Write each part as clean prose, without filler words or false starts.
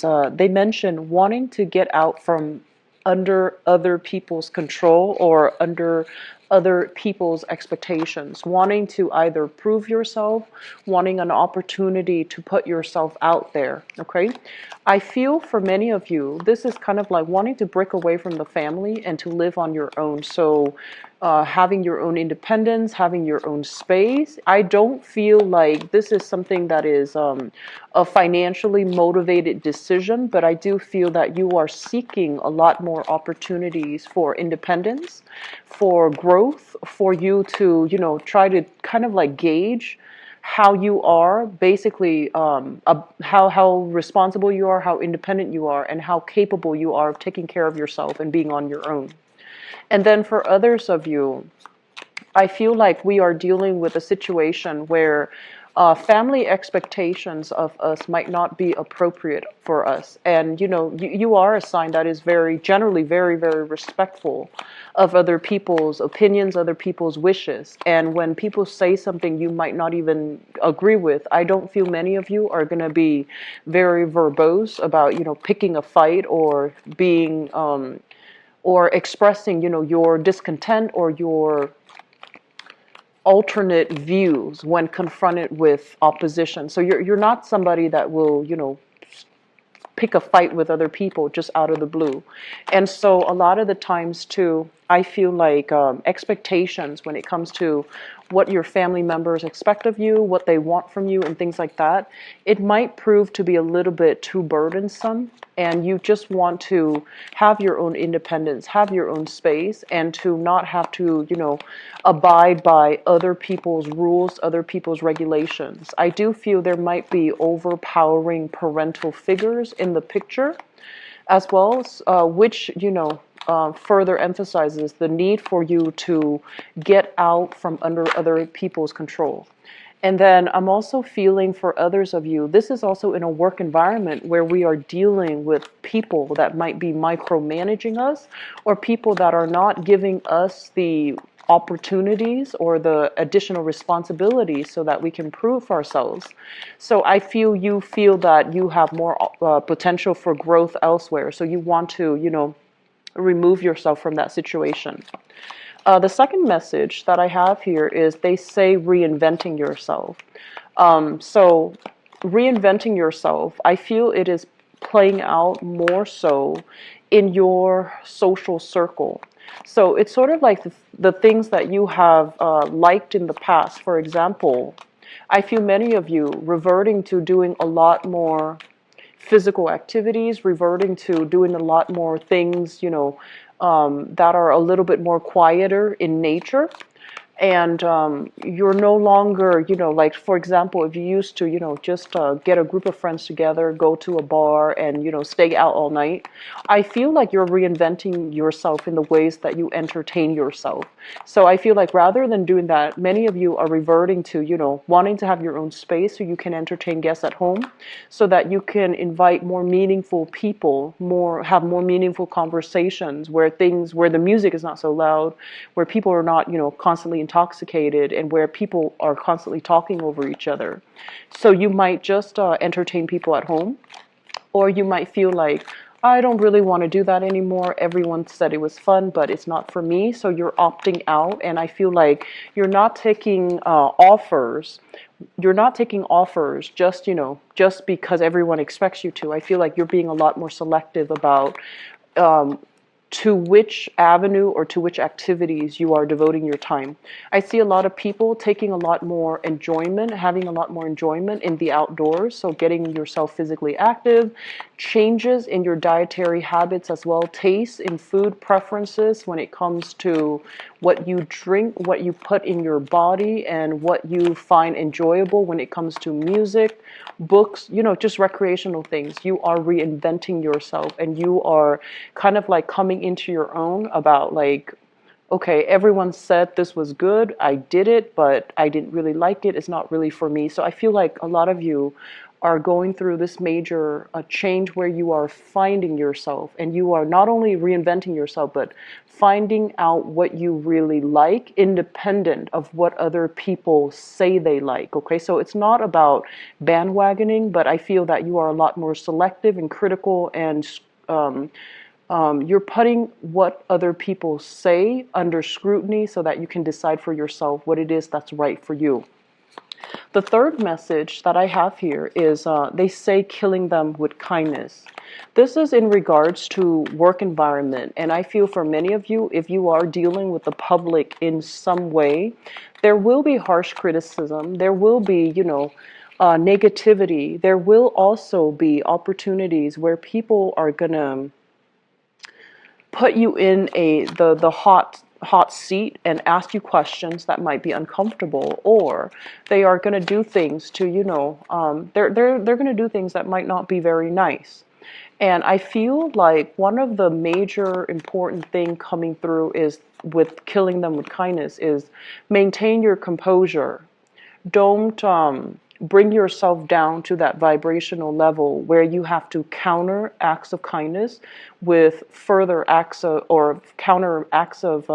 They mention wanting to get out from under other people's control or under other people's expectations, wanting to either prove yourself, wanting an opportunity to put yourself out there. Okay. I feel for many of you, this is kind of like wanting to break away from the family and to live on your own. So, having your own independence, having your own space. I don't feel like this is something that is a financially motivated decision, but I do feel that you are seeking a lot more opportunities for independence, for growth, for you to, try to kind of like gauge how you are, basically how responsible you are, how independent you are, and how capable you are of taking care of yourself and being on your own. And then for others of you, I feel like we are dealing with a situation where family expectations of us might not be appropriate for us. And you are a sign that is generally very, very respectful of other people's opinions, other people's wishes. And when people say something you might not even agree with, I don't feel many of you are going to be very verbose about, picking a fight or being, or expressing, your discontent or your alternate views when confronted with opposition. So you're not somebody that will, pick a fight with other people just out of the blue. And so a lot of the times too, I feel like expectations when it comes to what your family members expect of you, what they want from you, and things like that, it might prove to be a little bit too burdensome. And you just want to have your own independence, have your own space, and to not have to, abide by other people's rules, other people's regulations. I do feel there might be overpowering parental figures in the picture as well, which, further emphasizes the need for you to get out from under other people's control. And then I'm also feeling for others of you, this is also in a work environment where we are dealing with people that might be micromanaging us, or people that are not giving us the opportunities or the additional responsibilities so that we can prove ourselves. So I feel you feel that you have more potential for growth elsewhere. So you want to, remove yourself from that situation. The second message that I have here is they say reinventing yourself. So reinventing yourself, I feel it is playing out more so in your social circle. So it's sort of like the things that you have liked in the past. For example, I feel many of you reverting to doing a lot more physical activities, reverting to doing a lot more things, that are a little bit more quieter in nature. And you're no longer, like, for example, if you used to, just get a group of friends together, go to a bar and, stay out all night, I feel like you're reinventing yourself in the ways that you entertain yourself. So I feel like rather than doing that, many of you are reverting to, wanting to have your own space so you can entertain guests at home, so that you can invite more meaningful people, have more meaningful conversations where the music is not so loud, where people are not, constantly intoxicated, and where people are constantly talking over each other. So you might just entertain people at home, or you might feel like, I don't really want to do that anymore. Everyone said it was fun, but it's not for me. So you're opting out, and I feel like you're not taking offers. You're not taking offers just because everyone expects you to. I feel like you're being a lot more selective about to which avenue or to which activities you are devoting your time. I see a lot of people taking a lot more enjoyment, having a lot more enjoyment in the outdoors, so getting yourself physically active, changes in your dietary habits as well, tastes in food preferences when it comes to what you drink, what you put in your body, and what you find enjoyable when it comes to music, books, just recreational things. You are reinventing yourself, and you are kind of like coming into your own about like, okay, everyone said this was good. I did it, but I didn't really like it. It's not really for me. So I feel like a lot of you are going through this major change where you are finding yourself, and you are not only reinventing yourself, but finding out what you really like, independent of what other people say they like. Okay, so it's not about bandwagoning, but I feel that you are a lot more selective and critical, and you're putting what other people say under scrutiny so that you can decide for yourself what it is that's right for you. The third message that I have here is they say killing them with kindness. This is in regards to work environment, and I feel for many of you, if you are dealing with the public in some way, there will be harsh criticism, there will be, negativity, there will also be opportunities where people are gonna put you in the hot seat and ask you questions that might be uncomfortable, or they are going to do things to, they're going to do things that might not be very nice. And I feel like one of the major important thing coming through is with killing them with kindness is maintain your composure. Don't bring yourself down to that vibrational level where you have to counter acts of kindness with further acts of, or counter acts of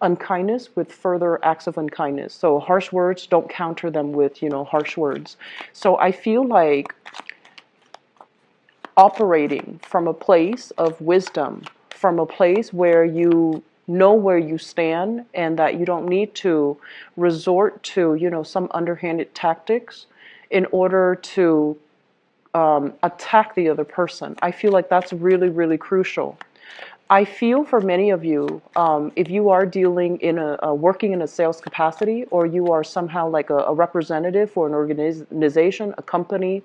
unkindness with further acts of unkindness. So harsh words, don't counter them with, harsh words. So I feel like operating from a place of wisdom, from a place where you know where you stand, and that you don't need to resort to, some underhanded tactics in order to attack the other person. I feel like that's really, really crucial. I feel for many of you, if you are dealing in working in a sales capacity, or you are somehow like a representative for an organization, a company,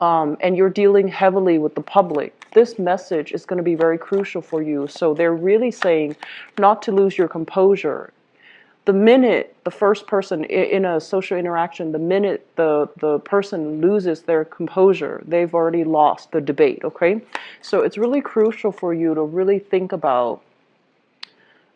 and you're dealing heavily with the public, this message is going to be very crucial for you. So they're really saying not to lose your composure. The minute the first person in a social interaction, the minute the person loses their composure, they've already lost the debate, okay? So it's really crucial for you to really think about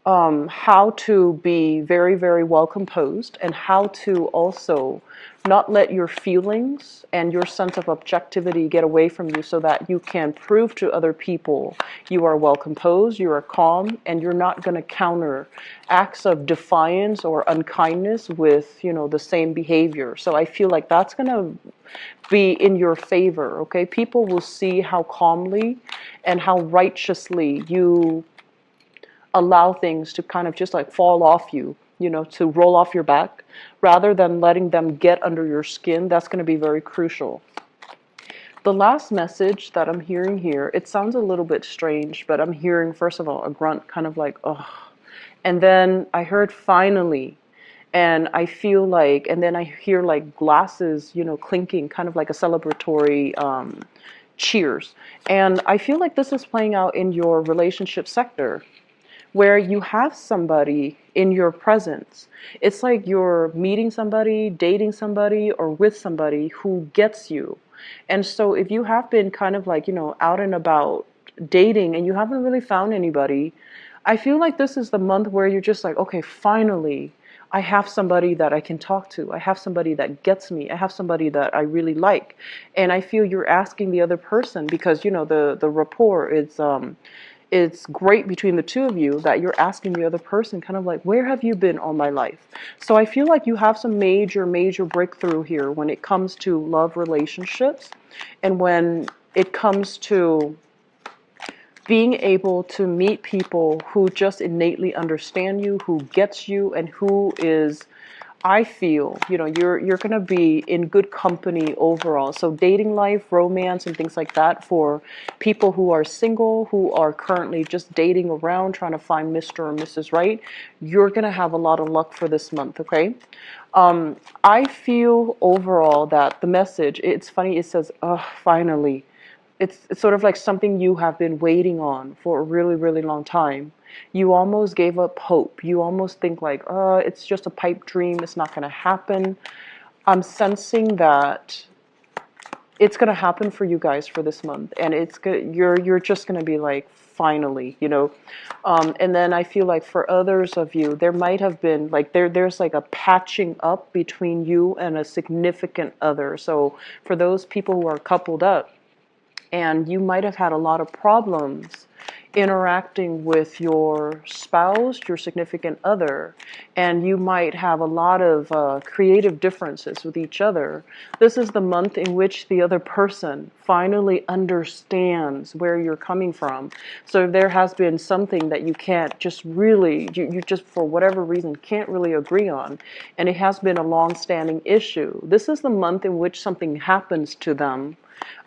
how to be very, very well composed, and how to also not let your feelings and your sense of objectivity get away from you, so that you can prove to other people you are well composed, you are calm, and you're not going to counter acts of defiance or unkindness with, the same behavior. So I feel like that's going to be in your favor, okay? People will see how calmly and how righteously you allow things to kind of just like fall off you, to roll off your back, rather than letting them get under your skin. That's going to be very crucial. The last message that I'm hearing here, it sounds a little bit strange, but I'm hearing, first of all, a grunt, kind of like, oh. And then I heard finally, and I feel like, and then I hear like glasses, clinking, kind of like a celebratory cheers. And I feel like this is playing out in your relationship sector, where you have somebody in your presence. It's like you're meeting somebody, dating somebody, or with somebody who gets you. And so if you have been kind of like, out and about dating and you haven't really found anybody, I feel like this is the month where you're just like, okay, finally, I have somebody that I can talk to. I have somebody that gets me. I have somebody that I really like. And I feel you're asking the other person, because, the rapport is, it's great between the two of you, that you're asking the other person kind of like, where have you been all my life? So I feel like you have some major, major breakthrough here when it comes to love relationships, and when it comes to being able to meet people who just innately understand you, who gets you, and who is, I feel, you're going to be in good company overall. So dating life, romance, and things like that, for people who are single, who are currently just dating around, trying to find Mr. or Mrs. Right, you're going to have a lot of luck for this month, okay? I feel overall that the message, it's funny, it says, oh, finally. It's sort of like something you have been waiting on for a really, really long time. You almost gave up hope. You almost think like, it's just a pipe dream. It's not going to happen. I'm sensing that it's going to happen for you guys for this month, and you're just going to be like, finally, and then I feel like for others of you, there might have been like there's like a patching up between you and a significant other. So for those people who are coupled up, and you might have had a lot of problems interacting with your spouse, your significant other, and you might have a lot of creative differences with each other. This is the month in which the other person finally understands where you're coming from. So if there has been something that you can't just really, you just for whatever reason can't really agree on, and it has been a long-standing issue, this is the month in which something happens to them.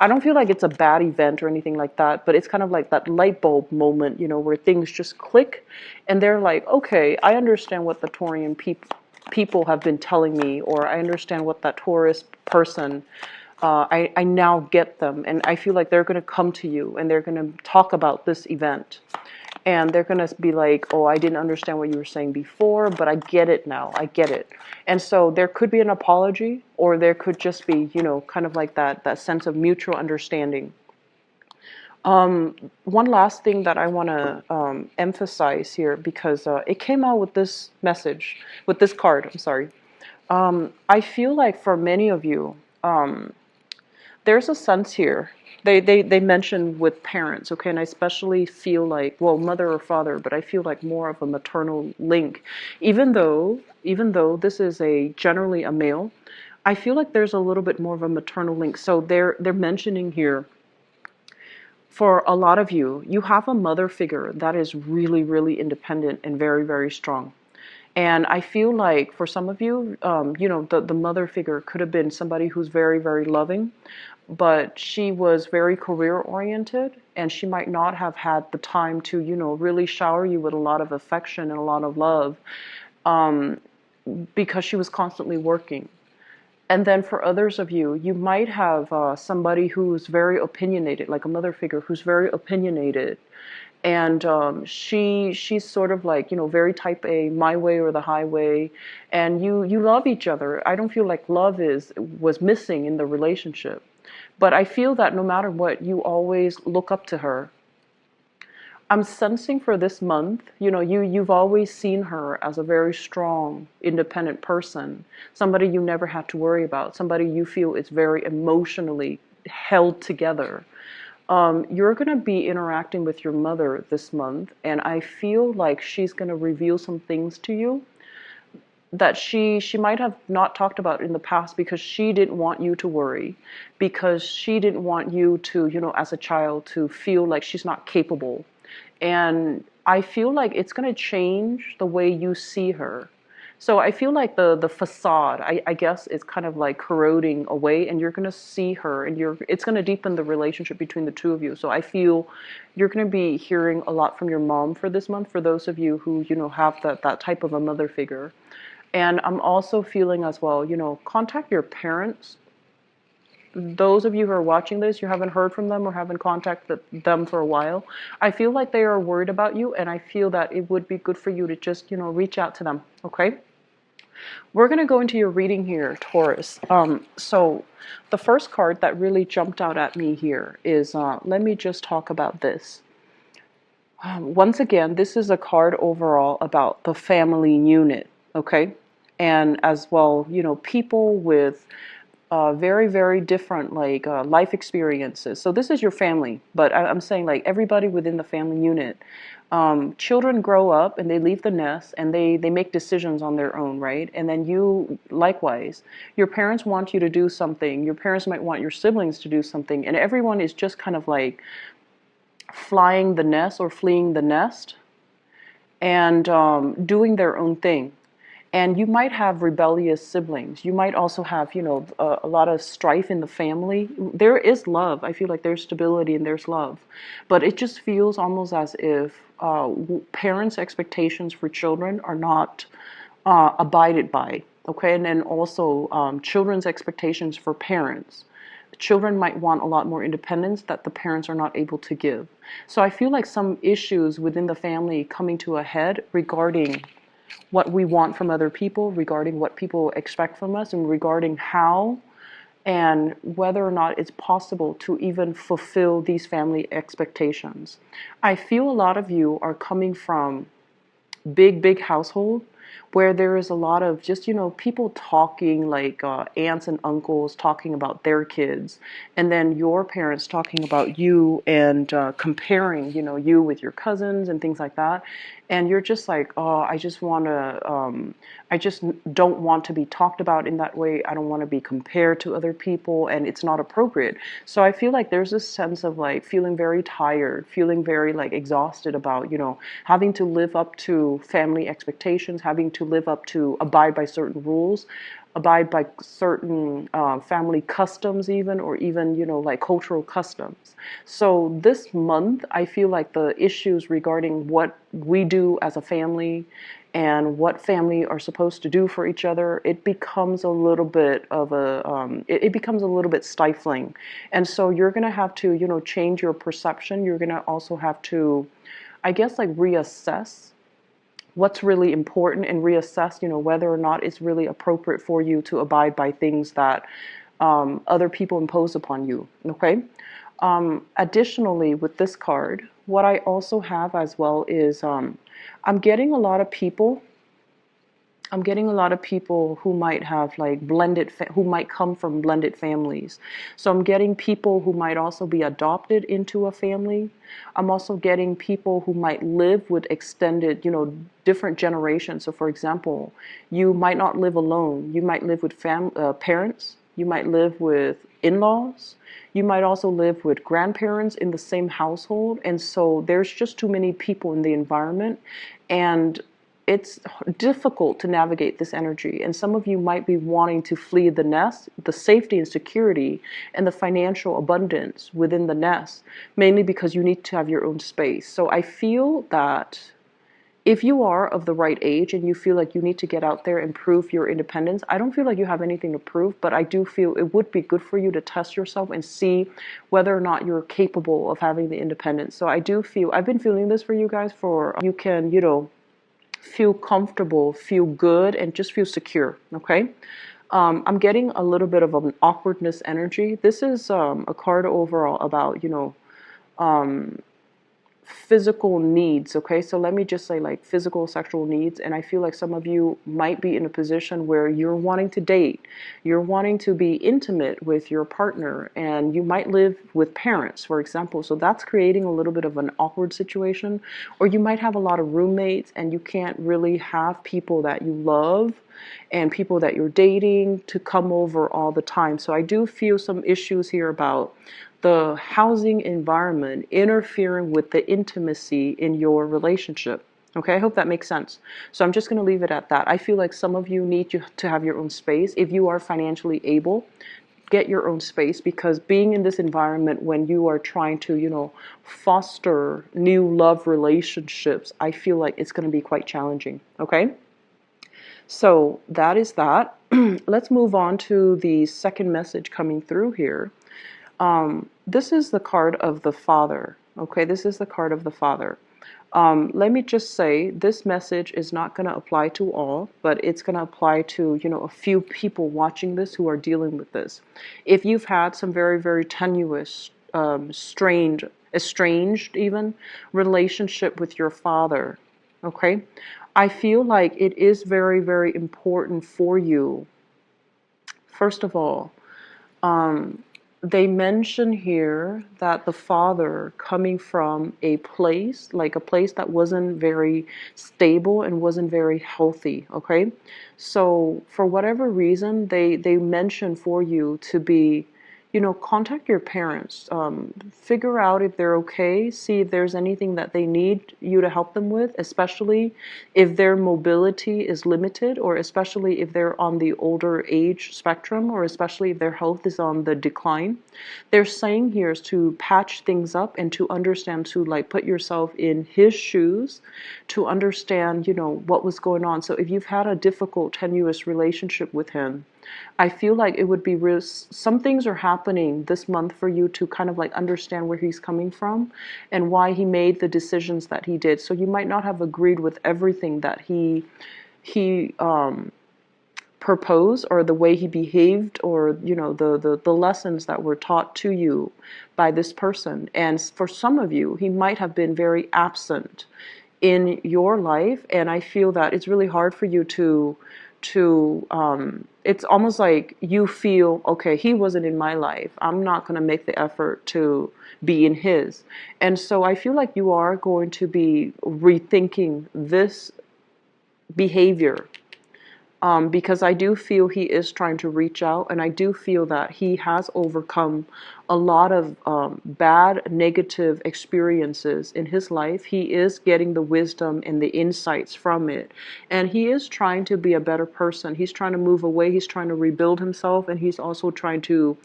I don't feel like it's a bad event or anything like that, but it's kind of like that light bulb moment, where things just click and they're like, okay, I understand what the Taurian people have been telling me, or I understand what that Taurus person, I now get them. And I feel like they're going to come to you and they're going to talk about this event. And they're going to be like, oh, I didn't understand what you were saying before, but I get it now. I get it. And so there could be an apology, or there could just be, kind of like that sense of mutual understanding. One last thing that I want to emphasize here, because it came out with this message, with this card, I'm sorry. I feel like for many of you, there's a sense here. They mention with parents, okay, and I especially feel like, well, mother or father, but I feel like more of a maternal link. Even though this is generally a male, I feel like there's a little bit more of a maternal link. So they're mentioning here, for a lot of you, you have a mother figure that is really, really independent and very, very strong. And I feel like for some of you, the mother figure could have been somebody who's very, very loving, but she was very career oriented, and she might not have had the time to, really shower you with a lot of affection and a lot of love, because she was constantly working. And then for others of you, you might have somebody who's very opinionated, like a mother figure who's very opinionated. And she's sort of like, very type A, my way or the highway. And you love each other. I don't feel like love was missing in the relationship. But I feel that no matter what, you always look up to her. I'm sensing for this month, you've always seen her as a very strong, independent person, somebody you never had to worry about, somebody you feel is very emotionally held together. You're going to be interacting with your mother this month, and I feel like she's going to reveal some things to you that she might have not talked about in the past, because she didn't want you to worry, because she didn't want you to, as a child, to feel like she's not capable. And I feel like it's going to change the way you see her. So I feel like the facade, I guess, is kind of like corroding away, and you're going to see her, and it's going to deepen the relationship between the two of you. So I feel you're going to be hearing a lot from your mom for this month, for those of you who, have that type of a mother figure. And I'm also feeling as well, contact your parents. Those of you who are watching this, you haven't heard from them or haven't contacted them for a while. I feel like they are worried about you, and I feel that it would be good for you to just, reach out to them, okay? We're going to go into your reading here, Taurus. So the first card that really jumped out at me here is, let me just talk about this. Once again, this is a card overall about the family unit, okay? And as well, people with very, very different life experiences. So this is your family, but I'm saying like everybody within the family unit. Children grow up and they leave the nest and they make decisions on their own, right? And then you, likewise, your parents want you to do something. Your parents might want your siblings to do something, and everyone is just kind of like flying the nest or fleeing the nest and doing their own thing. And you might have rebellious siblings. You might also have, a lot of strife in the family. There is love. I feel like there's stability and there's love. But it just feels almost as if parents' expectations for children are not abided by. Okay, and then also children's expectations for parents. Children might want a lot more independence that the parents are not able to give. So I feel like some issues within the family coming to a head regarding what we want from other people, regarding what people expect from us, and regarding how and whether or not it's possible to even fulfill these family expectations. I feel a lot of you are coming from big household where there is a lot of just, people talking, like aunts and uncles talking about their kids, and then your parents talking about you, and comparing, you with your cousins and things like that. And you're just like, oh, I just don't want to be talked about in that way. I don't want to be compared to other people, and it's not appropriate. So I feel like there's this sense of like feeling very tired, feeling very like exhausted about, having to live up to family expectations, having to live up to abide by certain rules, abide by certain family customs, even, or even, like cultural customs. So this month, I feel like the issues regarding what we do as a family and what family are supposed to do for each other, it becomes a little bit of it becomes a little bit stifling. And so you're going to have to, change your perception. You're going to also have to, I guess, like reassess what's really important, and reassess, whether or not it's really appropriate for you to abide by things that other people impose upon you. Okay. Additionally, with this card, what I also have as well is I'm getting a lot of people. I'm getting a lot of people who might have like who might come from blended families. So I'm getting people who might also be adopted into a family. I'm also getting people who might live with extended, different generations. So for example, you might not live alone. You might live with parents. You might live with in-laws. You might also live with grandparents in the same household. And so there's just too many people in the environment. And it's difficult to navigate this energy, and some of you might be wanting to flee the nest, the safety and security and the financial abundance within the nest, mainly because you need to have your own space. So I feel that if you are of the right age and you feel like you need to get out there and prove your independence, I don't feel like you have anything to prove, but I do feel it would be good for you to test yourself and see whether or not you're capable of having the independence. So I do feel, I've been feeling this for you guys for, you can, feel comfortable, feel good, and just feel secure. Okay. I'm getting a little bit of an awkwardness energy. This is a card overall about, physical needs. Okay, so let me just say like physical sexual needs. And I feel like some of you might be in a position where you're wanting to date, you're wanting to be intimate with your partner, and you might live with parents, for example. So that's creating a little bit of an awkward situation. Or you might have a lot of roommates and you can't really have people that you love and people that you're dating to come over all the time. So I do feel some issues here about the housing environment interfering with the intimacy in your relationship. Okay, I hope that makes sense. So I'm just going to leave it at that. I feel like some of you need to have your own space. If you are financially able, get your own space, because being in this environment when you are trying to, foster new love relationships, I feel like it's going to be quite challenging. Okay, so that is that. Let's move on to the second message coming through here. This is the card of the Father. Okay, this is the card of the Father. Let me just say, this message is not going to apply to all, but it's going to apply to, a few people watching this who are dealing with this. If you've had some very tenuous, estranged even, relationship with your father, okay, I feel like it is very important for you. First of all, they mention here that the father coming from a place, like a place that wasn't very stable and wasn't very healthy, okay? So for whatever reason, they mention for you to be, contact your parents, figure out if they're okay, see if there's anything that they need you to help them with, especially if their mobility is limited, or especially if they're on the older age spectrum, or especially if their health is on the decline. They're saying here is to patch things up and to understand, to like put yourself in his shoes, to understand, what was going on. So if you've had a difficult, tenuous relationship with him, I feel like it would be real. Some things are happening this month for you to kind of like understand where he's coming from and why he made the decisions that he did. So you might not have agreed with everything that he proposed, or the way he behaved, or the lessons that were taught to you by this person. And for some of you, he might have been very absent in your life, and I feel that it's really hard for you to it's almost like you feel, okay, he wasn't in my life, I'm not going to make the effort to be in his. And so I feel like you are going to be rethinking this behavior, because I do feel he is trying to reach out, and I do feel that he has overcome a lot of bad, negative experiences in his life. He is getting the wisdom and the insights from it, and he is trying to be a better person. He's trying to move away, he's trying to rebuild himself, and he's also trying to,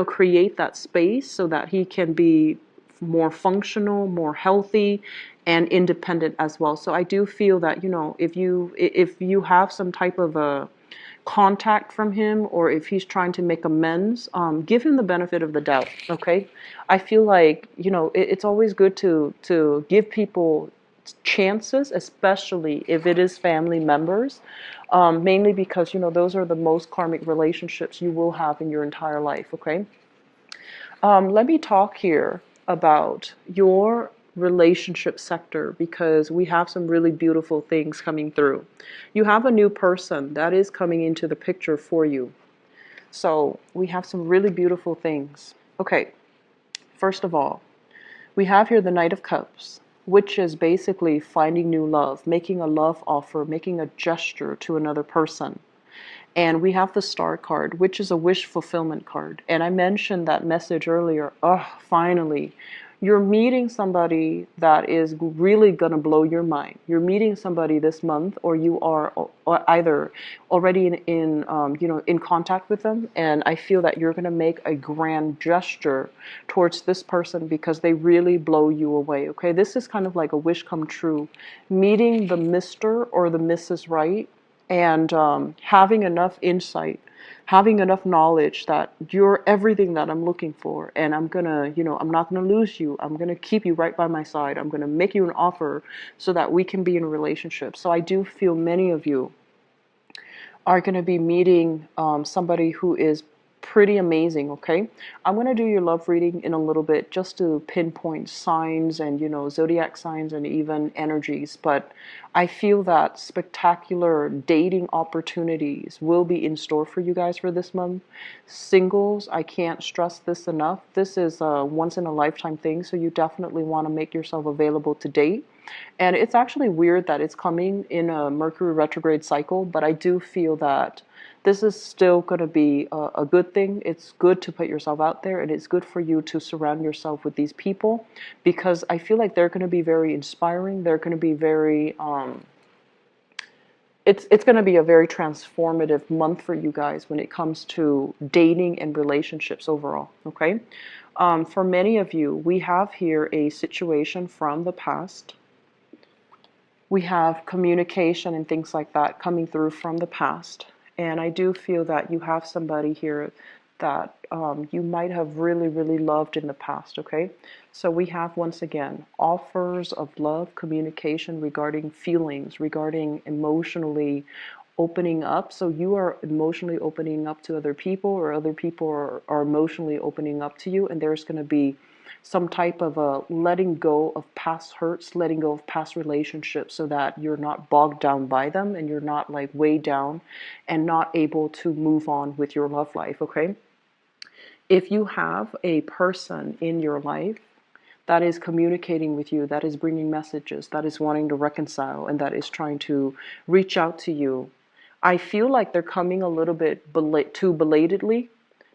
create that space so that he can be more functional, more healthy, and independent as well. So I do feel that, if you have some type of a contact from him, or if he's trying to make amends, give him the benefit of the doubt. Okay, I feel like, it's always good to give people chances, especially if it is family members, mainly because those are the most karmic relationships you will have in your entire life. Okay. Let me talk here about your relationship sector, because we have some really beautiful things coming through. You have a new person that is coming into the picture for you. So we have some really beautiful things. Okay, first of all, we have here the Knight of Cups, which is basically finding new love, making a love offer, making a gesture to another person. And we have the Star card, which is a wish fulfillment card. And I mentioned that message earlier. Oh, finally. You're meeting somebody that is really going to blow your mind. You're meeting somebody this month, or you are either already in contact with them. And I feel that you're going to make a grand gesture towards this person because they really blow you away. Okay, this is kind of like a wish come true. Meeting the Mr. or the Mrs. Right, and having enough insight, having enough knowledge that you're everything that I'm looking for, and I'm gonna, I'm not gonna lose you. I'm gonna keep you right by my side. I'm gonna make you an offer so that we can be in a relationship. So I do feel many of you are going to be meeting somebody who is pretty amazing. Okay, I'm going to do your love reading in a little bit, just to pinpoint signs and zodiac signs and even energies. But I feel that spectacular dating opportunities will be in store for you guys for this month. Singles, I can't stress this enough, this is a once in a lifetime thing, so you definitely want to make yourself available to date. And it's actually weird that it's coming in a Mercury retrograde cycle, but I do feel that this is still going to be a good thing. It's good to put yourself out there, and it's good for you to surround yourself with these people, because I feel like they're going to be very inspiring. They're going to be very, it's going to be a very transformative month for you guys when it comes to dating and relationships overall. Okay. For many of you, we have here a situation from the past. We have communication and things like that coming through from the past. And I do feel that you have somebody here that you might have really, really loved in the past, okay? So we have, once again, offers of love, communication regarding feelings, regarding emotionally opening up. So you are emotionally opening up to other people, or other people are emotionally opening up to you, and there's going to be some type of a letting go of past hurts, letting go of past relationships, so that you're not bogged down by them and you're not like weighed down and not able to move on with your love life, okay? If you have a person in your life that is communicating with you, that is bringing messages, that is wanting to reconcile, and that is trying to reach out to you, I feel like they're coming a little bit too belatedly,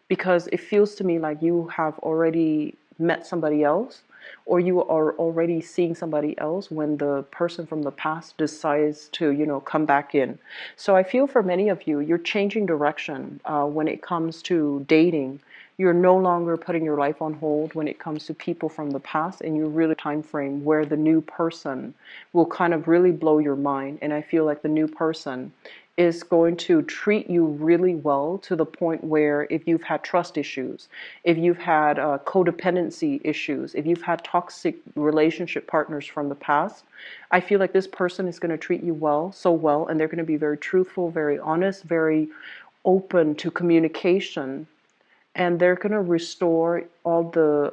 because it feels to me like you have already met somebody else, or you are already seeing somebody else when the person from the past decides to, come back in. So I feel for many of you, you're changing direction when it comes to dating. You're no longer putting your life on hold when it comes to people from the past, and you're really time frame where the new person will kind of really blow your mind. And I feel like the new person is going to treat you really well, to the point where if you've had trust issues, if you've had codependency issues, if you've had toxic relationship partners from the past, I feel like this person is going to treat you well, so well, and they're going to be very truthful, very honest, very open to communication, and they're going to restore all the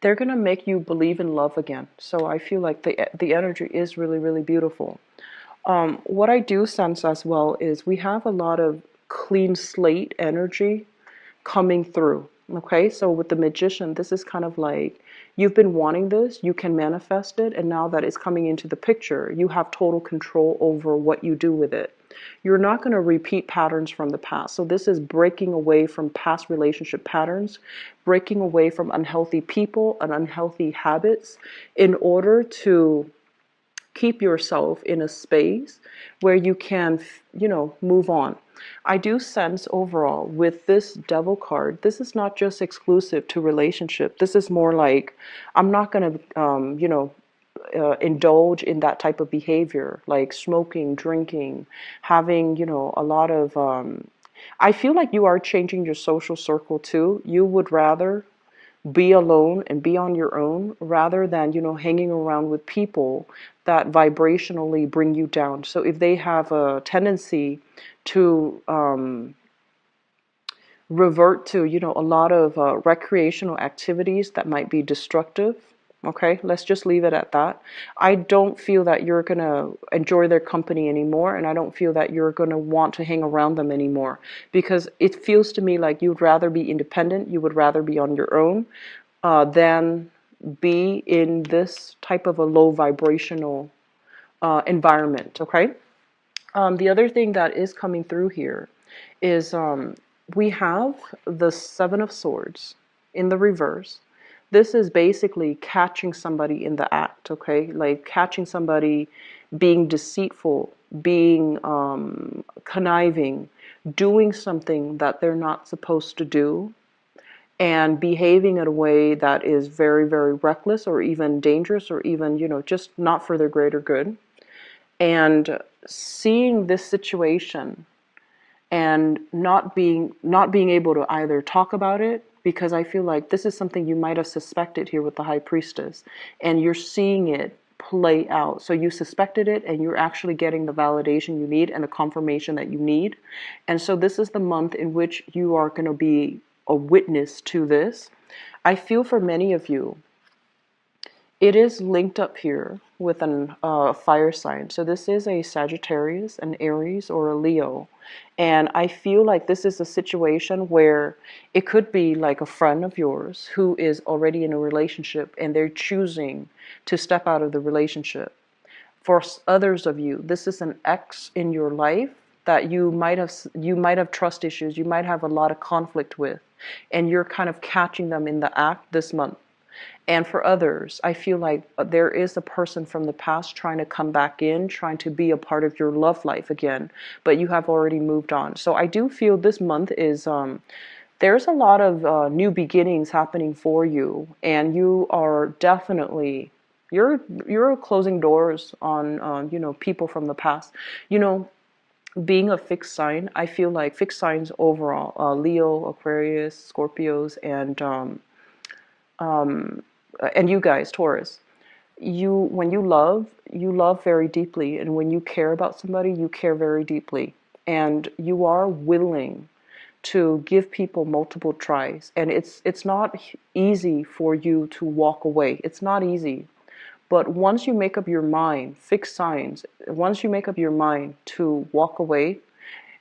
they're going to make you believe in love again. So I feel like the energy is really, really beautiful. What I do sense as well is we have a lot of clean slate energy coming through. Okay, so with the Magician, this is kind of like you've been wanting this, you can manifest it, and now that it's coming into the picture, you have total control over what you do with it. You're not going to repeat patterns from the past. So this is breaking away from past relationship patterns, breaking away from unhealthy people and unhealthy habits in order to keep yourself in a space where you can, move on. I do sense overall with this Devil card, this is not just exclusive to relationship. This is more like, I'm not going to, indulge in that type of behavior, like smoking, drinking, having, a lot of, I feel like you are changing your social circle too. You would rather be alone and be on your own rather than, hanging around with people that vibrationally bring you down. So if they have a tendency to revert to, a lot of recreational activities that might be destructive, okay, let's just leave it at that. I don't feel that you're going to enjoy their company anymore, and I don't feel that you're going to want to hang around them anymore, because it feels to me like you'd rather be independent, you would rather be on your own than be in this type of a low vibrational environment, okay? The other thing that is coming through here is we have the Seven of Swords in the reverse. This is basically catching somebody in the act, okay? Like catching somebody being deceitful, being conniving, doing something that they're not supposed to do, and behaving in a way that is very, very reckless or even dangerous or even, just not for their greater good. And seeing this situation and not being able to either talk about it, because I feel like this is something you might have suspected here with the High Priestess, and you're seeing it play out. So you suspected it, and you're actually getting the validation you need and the confirmation that you need. And so this is the month in which you are going to be a witness to this. I feel for many of you, it is linked up here with an fire sign. So this is a Sagittarius, an Aries, or a Leo. And I feel like this is a situation where it could be like a friend of yours who is already in a relationship and they're choosing to step out of the relationship. For others of you, this is an ex in your life that you might have trust issues, you might have a lot of conflict with, and you're kind of catching them in the act this month. And for others, I feel like there is a person from the past trying to come back in, trying to be a part of your love life again, but you have already moved on. So I do feel this month is, there's a lot of new beginnings happening for you, and you are definitely, you're closing doors on, people from the past. Being a fixed sign, I feel like fixed signs overall, Leo, Aquarius, Scorpios, and you guys, Taurus, when you love very deeply, and when you care about somebody, you care very deeply, and you are willing to give people multiple tries. And it's not easy for you to walk away. It's not easy. But once you make up your mind, fixed signs, once you make up your mind to walk away,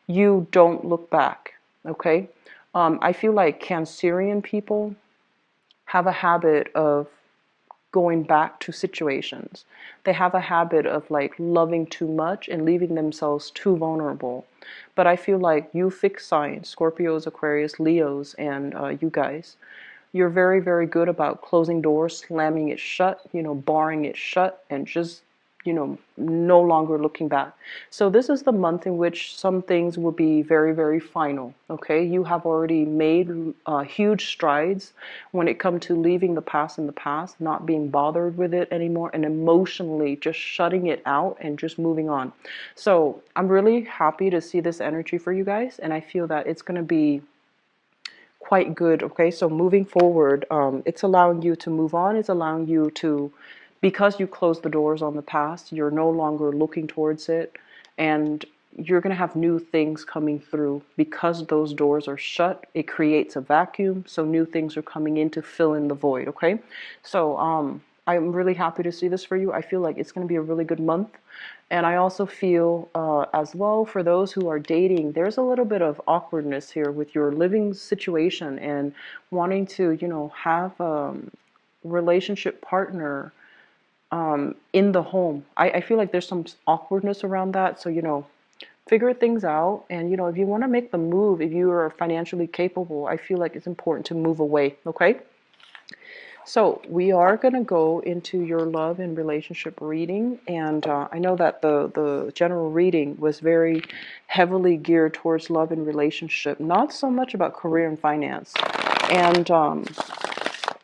you don't look back, okay? I feel like Cancerian people have a habit of going back to situations. They have a habit of like loving too much and leaving themselves too vulnerable. But I feel like you fixed signs, Scorpios, Aquarius, Leos, and you guys, you're very, very good about closing doors, slamming it shut, barring it shut, and just, no longer looking back. So this is the month in which some things will be very, very final. Okay, you have already made huge strides when it comes to leaving the past in the past, not being bothered with it anymore, and emotionally just shutting it out and just moving on. So I'm really happy to see this energy for you guys, and I feel that it's going to be quite good. Okay, so moving forward, it's allowing you to move on. It's allowing you to, because you closed the doors on the past, you're no longer looking towards it, and you're going to have new things coming through. Because those doors are shut, it creates a vacuum, so new things are coming in to fill in the void. Okay, so I'm really happy to see this for you. I feel like it's going to be a really good month. And I also feel as well, for those who are dating, there's a little bit of awkwardness here with your living situation and wanting to, have a relationship partner in the home. I feel like there's some awkwardness around that. So, figure things out. And, if you want to make the move, if you are financially capable, I feel like it's important to move away. Okay? So we are going to go into your love and relationship reading, and I know that the general reading was very heavily geared towards love and relationship, not so much about career and finance. And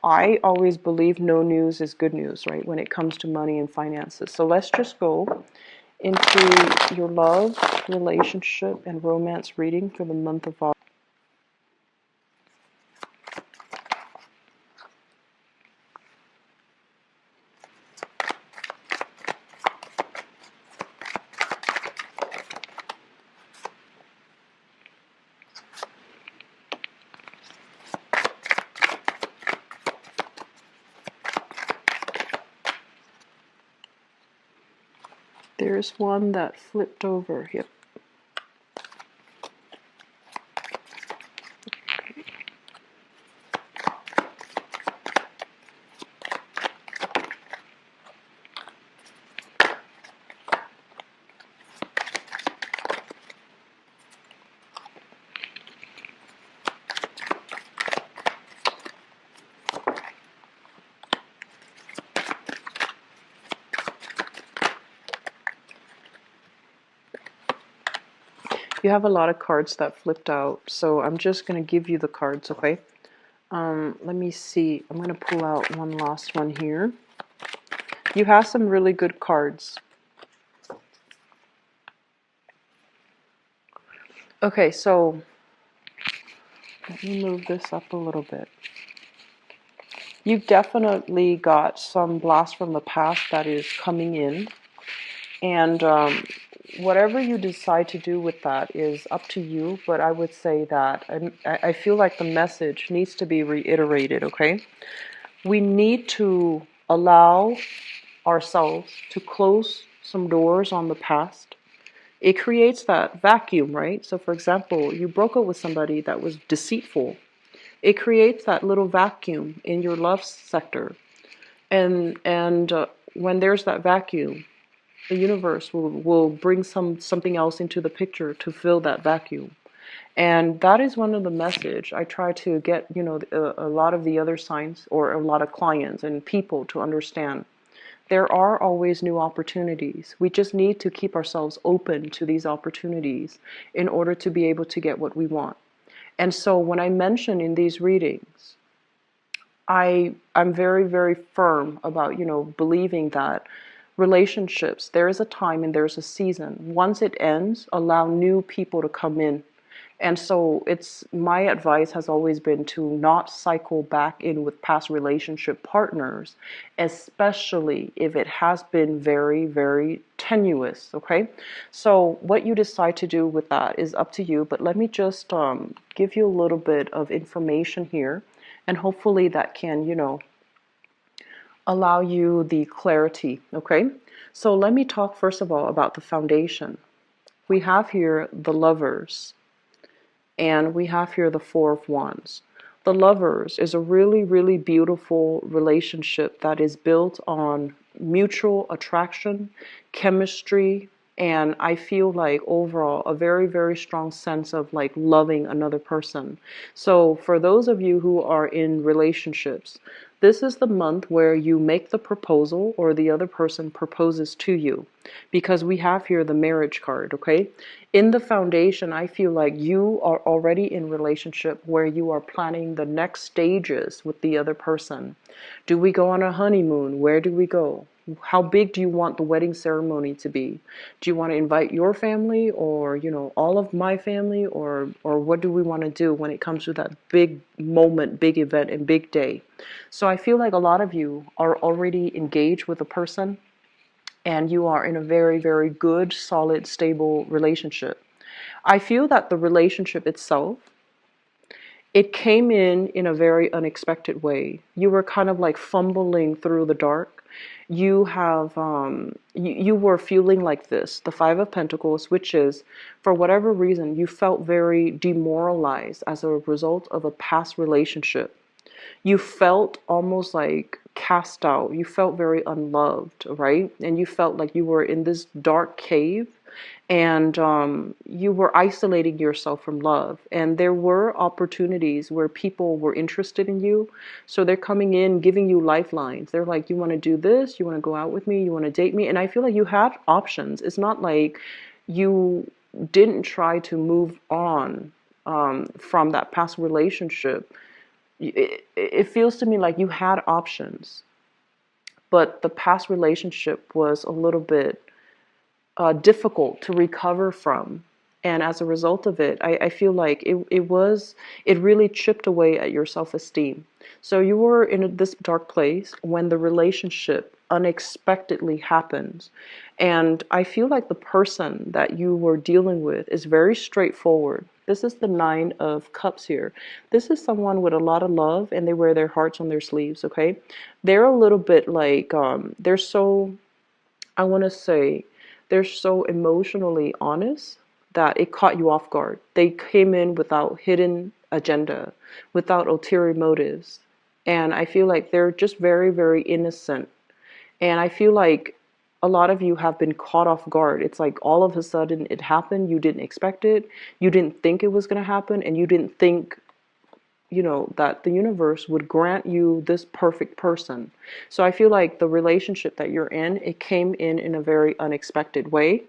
I always believe no news is good news, right, when it comes to money and finances. So let's just go into your love, relationship, and romance reading for the month of August. There's one that flipped over. Yep. You have a lot of cards that flipped out, so I'm just going to give you the cards, okay? Let me see. I'm going to pull out one last one here. You have some really good cards. Okay, so let me move this up a little bit. You've definitely got some blast from the past that is coming in, and whatever you decide to do with that is up to you, but I would say that I feel like the message needs to be reiterated, okay? We need to allow ourselves to close some doors on the past. It creates that vacuum, right? So for example, you broke up with somebody that was deceitful. It creates that little vacuum in your love sector. And when there's that vacuum, the universe will bring something else into the picture to fill that vacuum. And that is one of the message I try to get, a lot of the other signs or a lot of clients and people to understand. There are always new opportunities. We just need to keep ourselves open to these opportunities in order to be able to get what we want. And so when I mention in these readings, I'm very, very firm about, believing that relationships, there is a time and there's a season. Once it ends, allow new people to come in. And so it's my advice has always been to not cycle back in with past relationship partners, especially if it has been very, very tenuous. Okay, so what you decide to do with that is up to you. But let me just give you a little bit of information here, and hopefully that can, allow you the clarity. Okay, so let me talk first of all about the foundation. We have here the Lovers. And we have here the Four of Wands. The Lovers is a really, really beautiful relationship that is built on mutual attraction, chemistry, And I feel like overall a very, very strong sense of like loving another person. So for those of you who are in relationships, this is the month where you make the proposal or the other person proposes to you, because we have here the marriage card, okay? In the foundation, I feel like you are already in relationship where you are planning the next stages with the other person. Do we go on a honeymoon? Where do we go? How big do you want the wedding ceremony to be? Do you want to invite your family, or all of my family, or what do we want to do when it comes to that big moment, big event, and big day? So I feel like a lot of you are already engaged with a person, and you are in a very, very good, solid, stable relationship. I feel that the relationship itself, it came in a very unexpected way. You were kind of like fumbling through the dark. You were feeling like this, the Five of Pentacles, which is, for whatever reason, you felt very demoralized as a result of a past relationship. You felt almost like cast out. You felt very unloved, right? And you felt like you were in this dark cave, and you were isolating yourself from love. And there were opportunities where people were interested in you. So they're coming in, giving you lifelines. They're like, you want to do this? You want to go out with me? You want to date me? And I feel like you had options. It's not like you didn't try to move on from that past relationship. It feels to me like you had options, but the past relationship was a little bit difficult to recover from. And as a result of it, I feel like it really chipped away at your self-esteem. So you were in this dark place when the relationship unexpectedly happens. And I feel like the person that you were dealing with is very straightforward. This is the Nine of Cups here. This is someone with a lot of love, and they wear their hearts on their sleeves, okay? They're a little bit like, they're so, I want to say, they're so emotionally honest that it caught you off guard. They came in without hidden agenda, without ulterior motives. And I feel like they're just very, very innocent. And I feel like a lot of you have been caught off guard. It's like all of a sudden it happened. You didn't expect it. You didn't think it was going to happen. And you didn't think, that the universe would grant you this perfect person. So I feel like the relationship that you're in, it came in a very unexpected way.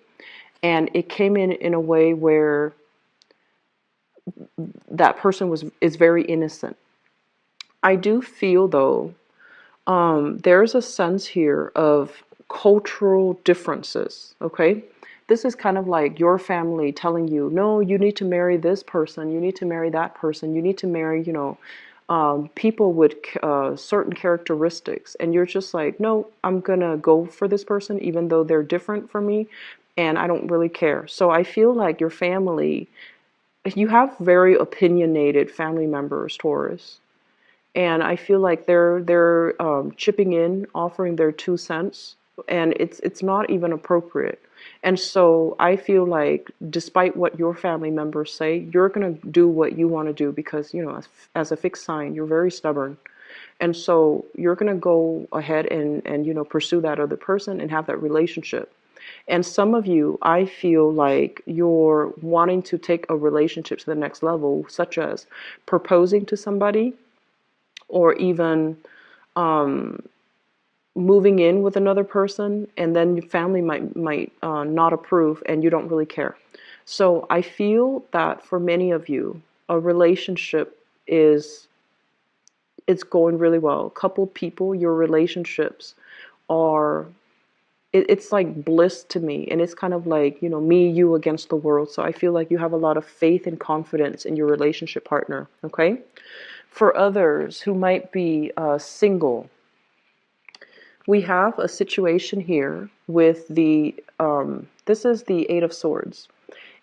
And it came in a way where that person is very innocent. I do feel, though, there's a sense here of cultural differences, okay? This is kind of like your family telling you, no, you need to marry this person, you need to marry that person, you need to marry, people with certain characteristics. And you're just like, no, I'm gonna go for this person, even though they're different from me, and I don't really care. So I feel like your family, you have very opinionated family members, Taurus. And I feel like they're chipping in, offering their 2 cents, and it's not even appropriate. And so I feel like, despite what your family members say, you're gonna do what you want to do, because as a fixed sign, you're very stubborn, and so you're gonna go ahead and pursue that other person and have that relationship. And some of you, I feel like you're wanting to take a relationship to the next level, such as proposing to somebody, or even moving in with another person, and then your family might not approve, and you don't really care. So I feel that for many of you, a relationship is it's going really well. Couple people, your relationships are it's like bliss to me, and it's kind of like me, you against the world. So I feel like you have a lot of faith and confidence in your relationship partner. Okay. For others who might be single, we have a situation here with this is the Eight of Swords.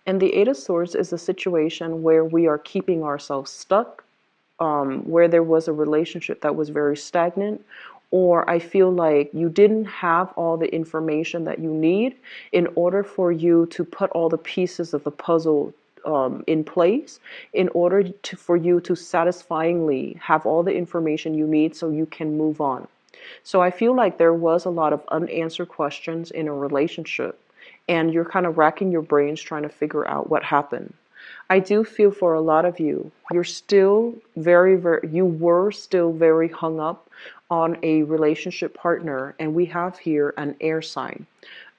And the Eight of Swords is a situation where we are keeping ourselves stuck, where there was a relationship that was very stagnant, or I feel like you didn't have all the information that you need in order for you to put all the pieces of the puzzle in place, in order for you to satisfyingly have all the information you need so you can move on. So I feel like there was a lot of unanswered questions in a relationship, and you're kind of racking your brains trying to figure out what happened. I do feel for a lot of you, you're still you were still very hung up on a relationship partner, and we have here an air sign,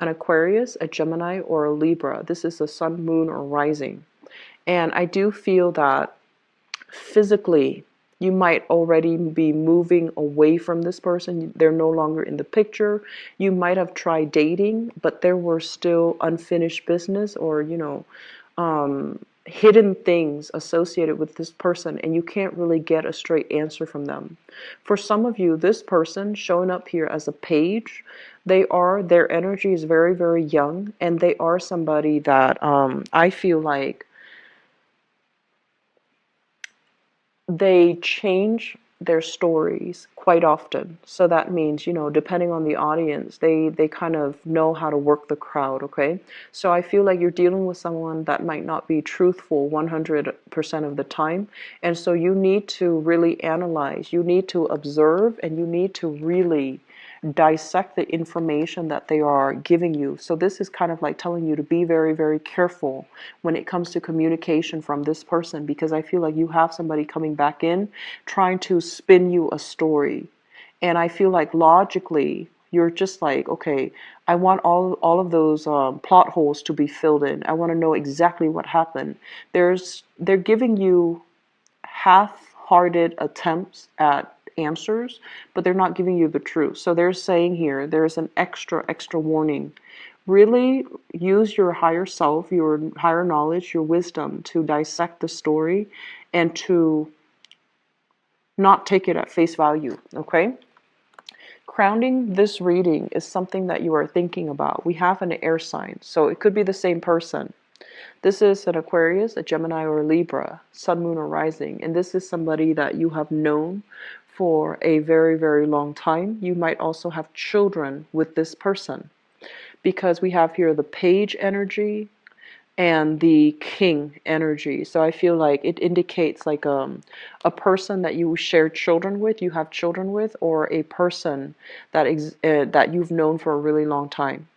an Aquarius, a Gemini, or a Libra. This is a sun, moon, or rising. And I do feel that physically, you might already be moving away from this person. They're no longer in the picture. You might have tried dating, but there were still unfinished business or, hidden things associated with this person, and you can't really get a straight answer from them. For some of you, this person showing up here as a page, their energy is very, very young, and they are somebody that I feel like they change their stories quite often. So that means, depending on the audience, they kind of know how to work the crowd, okay? So I feel like you're dealing with someone that might not be truthful 100% of the time. And so you need to really analyze, you need to observe, and you need to really dissect the information that they are giving you. So this is kind of like telling you to be very, very careful when it comes to communication from this person, because I feel like you have somebody coming back in trying to spin you a story. And I feel like logically, you're just like, okay, I want all of those plot holes to be filled in. I want to know exactly what happened. They're giving you half-hearted attempts at answers, but they're not giving you the truth. So they're saying here, there's an extra warning. Really use your higher self, your higher knowledge, your wisdom to dissect the story and to not take it at face value, okay? Crowning this reading is something that you are thinking about. We have an air sign, so it could be the same person. This is an Aquarius, a Gemini, or a Libra, sun, moon, or rising. And this is somebody that you have known for a very, very long time. You might also have children with this person, because we have here the page energy and the king energy. So I feel like it indicates like a person that you share children with, you have children with, or a person that you've known for a really long time.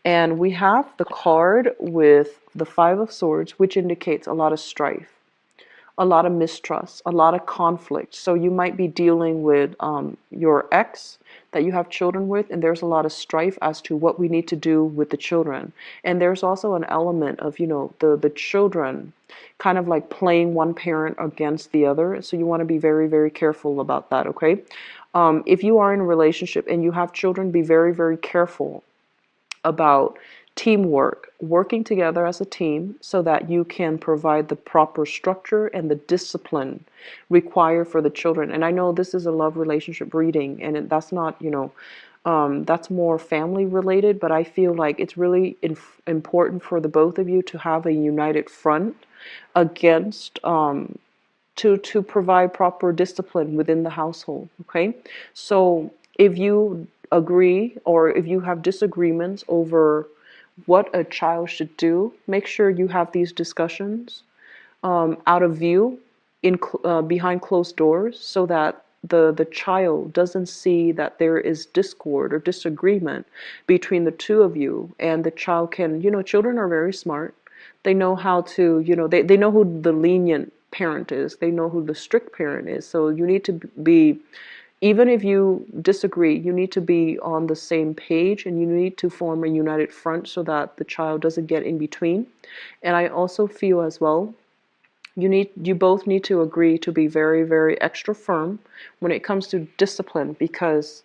And we have the card with the Five of Swords, which indicates a lot of strife, a lot of mistrust, a lot of conflict. So you might be dealing with your ex that you have children with, and there's a lot of strife as to what we need to do with the children. And there's also an element of, the children kind of like playing one parent against the other. So you want to be very, very careful about that, okay? If you are in a relationship and you have children, be very, very careful about teamwork, working together as a team so that you can provide the proper structure and the discipline required for the children. And I know this is a love relationship reading, and that's not, that's more family related, but I feel like it's really important for the both of you to have a united front against to provide proper discipline within the household, okay? So if you agree or if you have disagreements over what a child should do, make sure you have these discussions out of view behind closed doors, so that the child doesn't see that there is discord or disagreement between the two of you, and the child can, children are very smart. They know how to, they know who the lenient parent is. They know who the strict parent is. So you need to be, even if you disagree, you need to be on the same page, and you need to form a united front so that the child doesn't get in between. And I also feel as well, you both need to agree to be very, very extra firm when it comes to discipline, because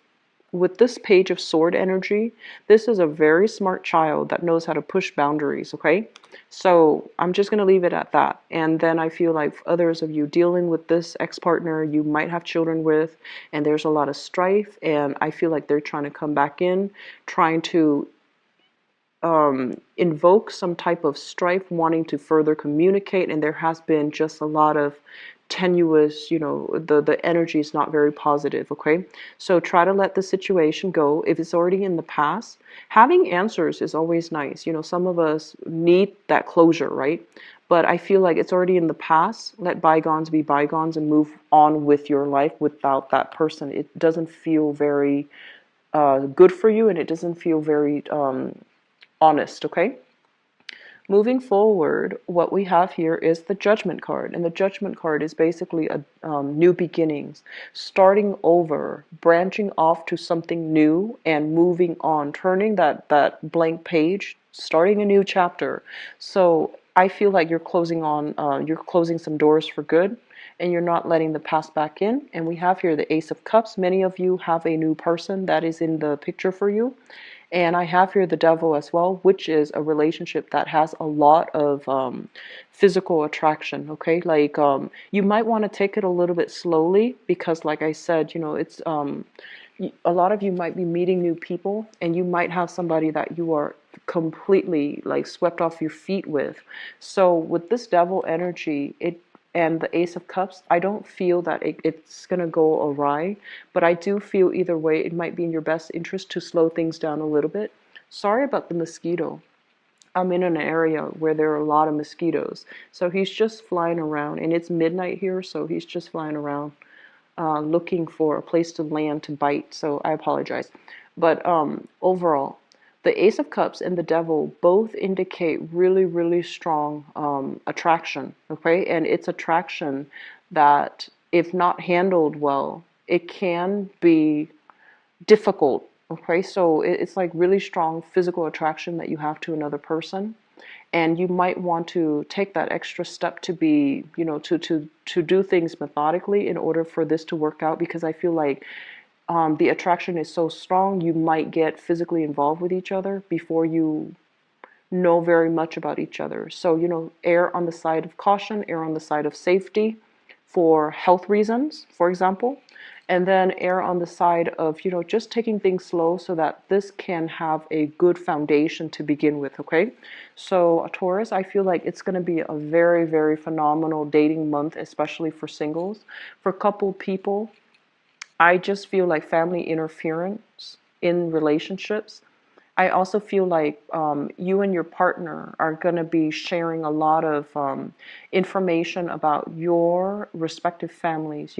with this Page of Sword energy, this is a very smart child that knows how to push boundaries, okay? So I'm just going to leave it at that. And then I feel like others of you dealing with this ex-partner you might have children with, and there's a lot of strife, and I feel like they're trying to come back in, trying to invoke some type of strife, wanting to further communicate, and there has been just a lot of tenuous, the energy is not very positive, okay? So try to let the situation go. If it's already in the past, having answers is always nice. Some of us need that closure, right? But I feel like it's already in the past. Let bygones be bygones and move on with your life without that person. It doesn't feel very good for you, and it doesn't feel very honest, okay? Moving forward, what we have here is the Judgment card, and the Judgment card is basically a new beginnings, starting over, branching off to something new, and moving on, turning that blank page, starting a new chapter. So I feel like you're closing some doors for good, and you're not letting the past back in. And we have here the Ace of Cups. Many of you have a new person that is in the picture for you. And I have here the Devil as well, which is a relationship that has a lot of physical attraction, okay? Like you might want to take it a little bit slowly because, like I said, it's a lot of you might be meeting new people, and you might have somebody that you are completely like swept off your feet with. So with this Devil energy, and the Ace of Cups, I don't feel that it's going to go awry, but I do feel either way it might be in your best interest to slow things down a little bit. Sorry about the mosquito. I'm in an area where there are a lot of mosquitoes. So he's just flying around, and it's midnight here, so he's just flying around looking for a place to land to bite. So I apologize. But overall, the Ace of Cups and the Devil both indicate really, really strong attraction, okay? And it's attraction that, if not handled well, it can be difficult, okay? So it's like really strong physical attraction that you have to another person. And you might want to take that extra step to be, to do things methodically in order for this to work out, because I feel like the attraction is so strong, you might get physically involved with each other before you know very much about each other. So, err on the side of caution, err on the side of safety for health reasons, for example, and then err on the side of, just taking things slow so that this can have a good foundation to begin with, okay? So, Taurus, I feel like it's going to be a very, very phenomenal dating month, especially for singles. For coupled people, I just feel like family interference in relationships. I also feel like you and your partner are going to be sharing a lot of information about your respective families,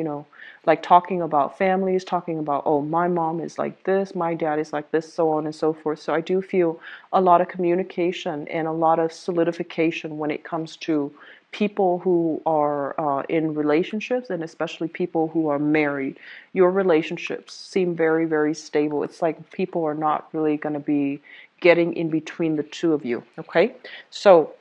like talking about families, talking about, oh, my mom is like this, my dad is like this, so on and so forth. So I do feel a lot of communication and a lot of solidification when it comes to people who are in relationships, and especially people who are married. Your relationships seem very, very stable. It's like people are not really going to be getting in between the two of you, okay? So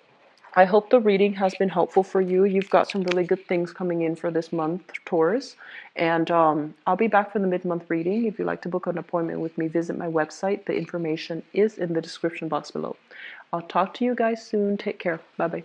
I hope the reading has been helpful for you. You've got some really good things coming in for this month, Taurus. And I'll be back for the mid-month reading. If you'd like to book an appointment with me, visit my website. The information is in the description box below. I'll talk to you guys soon. Take care. Bye-bye.